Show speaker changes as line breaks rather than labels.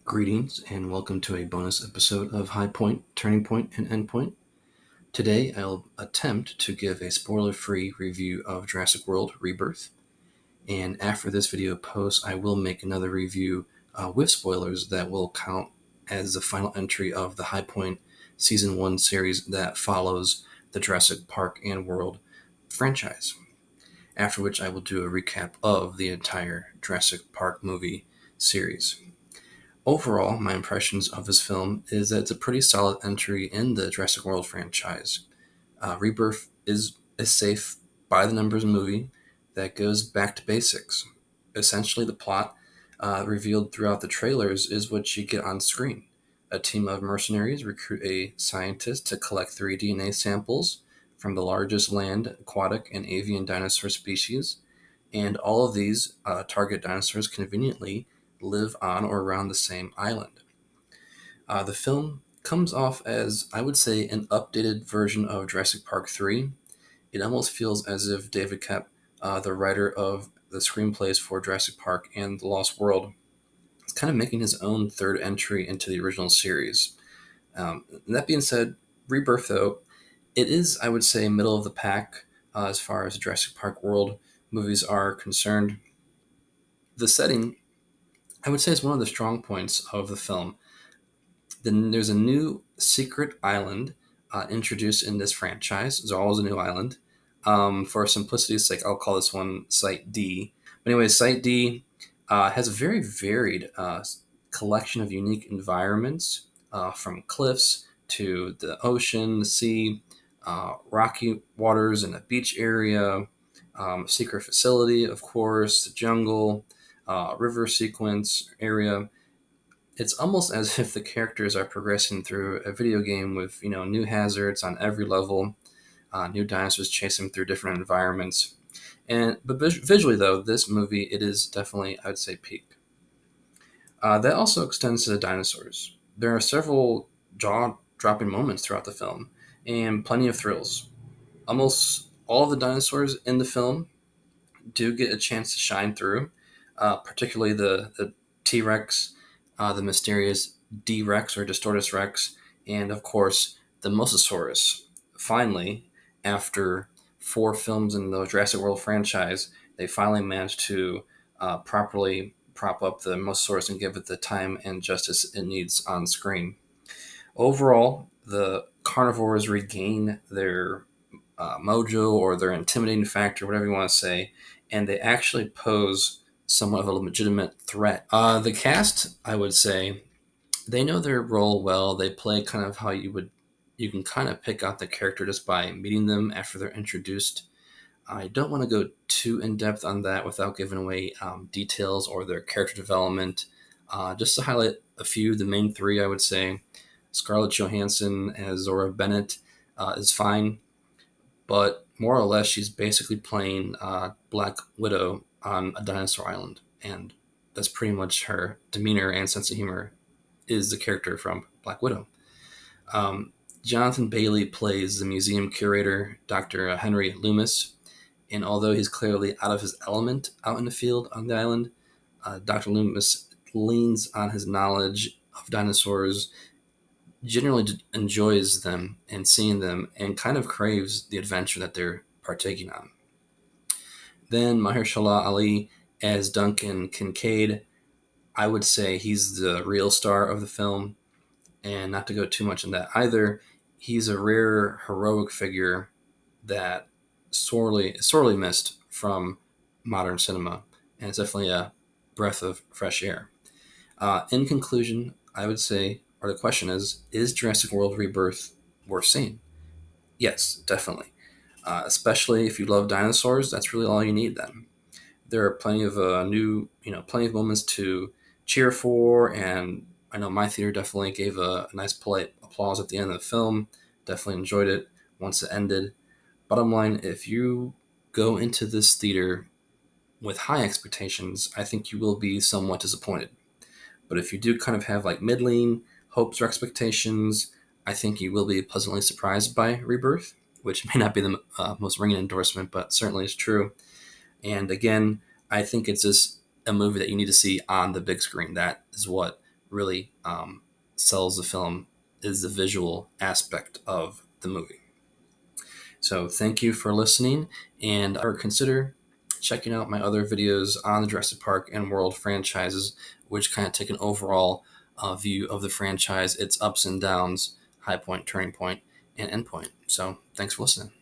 Greetings and welcome to a bonus episode of High Point, Turning Point, and Endpoint. Today I'll attempt to give a spoiler-free review of Jurassic World Rebirth, and after this video posts I will make another review with spoilers that will count as the final entry of the High Point Season 1 series that follows the Jurassic Park and World franchise, after which I will do a recap of the entire Jurassic Park movie series. Overall, my impressions of this film is that it's a pretty solid entry in the Jurassic World franchise. Rebirth is a safe, by-the-numbers movie that goes back to basics. Essentially, the plot revealed throughout the trailers is what you get on screen. A team of mercenaries recruit a scientist to collect 3 DNA samples from the largest land, aquatic, and avian dinosaur species, and all of these target dinosaurs conveniently live on or around the same island. The film comes off as, I would say, an updated version of Jurassic Park 3. It almost feels as if David Koepp, the writer of the screenplays for Jurassic Park and The Lost World, is kind of making his own third entry into the original series. That being said, Rebirth, though, it is, I would say, middle of the pack as far as Jurassic Park World movies are concerned. The setting, I would say, is one of the strong points of the film. Then there's a new secret island introduced in this franchise. There's always a new island. For simplicity's sake, I'll call this one Site D. But anyway, Site D has a very varied collection of unique environments, from cliffs to the ocean, the sea, rocky waters and a beach area, secret facility, of course, the jungle, river sequence area. It's almost as if the characters are progressing through a video game with new hazards on every level, new dinosaurs chasing through different environments. But visually, though, this movie, it is definitely, I would say, peak. That also extends to the dinosaurs. There are several jaw-dropping moments throughout the film, and plenty of thrills. Almost all of the dinosaurs in the film do get a chance to shine through, particularly the T Rex, the mysterious D Rex or Distortus Rex, and of course the Mosasaurus. Finally, after 4 films in the Jurassic World franchise, they finally managed to properly prop up the Mosasaurus and give it the time and justice it needs on screen. Overall, the carnivores regain their mojo or their intimidating factor, whatever you want to say, and they actually pose somewhat of a legitimate threat. The cast, I would say, they know their role well. They play kind of how you can kind of pick out the character just by meeting them after they're introduced. I don't want to go too in depth on that without giving away details or their character development. Just to highlight a few, the main 3, I would say, Scarlett Johansson as Zora Bennett is fine, but more or less she's basically playing Black Widow on a dinosaur island, and that's pretty much her demeanor and sense of humor is the character from Black Widow. Um, Jonathan Bailey plays the museum curator, Dr. Henry Loomis, and although he's clearly out of his element out in the field on the island, Dr. Loomis leans on his knowledge of dinosaurs, generally enjoys them and seeing them, and kind of craves the adventure that they're partaking on. Then Mahershala Ali as Duncan Kincaid. I would say he's the real star of the film, and not to go too much in that either, he's a rare heroic figure that sorely missed from modern cinema, and it's definitely a breath of fresh air. In conclusion, I would say, or the question is Jurassic World Rebirth worth seeing? Yes, definitely. Especially if you love dinosaurs, that's really all you need then. There are plenty of plenty of moments to cheer for, and I know my theater definitely gave a nice polite applause at the end of the film. Definitely enjoyed it once it ended. Bottom line, if you go into this theater with high expectations, I think you will be somewhat disappointed. But if you do kind of have like middling hopes or expectations, I think you will be pleasantly surprised by Rebirth, which may not be the most ringing endorsement, but certainly is true. And again, I think it's just a movie that you need to see on the big screen. That is what really sells the film is the visual aspect of the movie. So thank you for listening, and consider checking out my other videos on the Jurassic Park and World franchises, which kind of take an overall view of the franchise, its ups and downs, high point, turning point, and end point. So thanks for listening.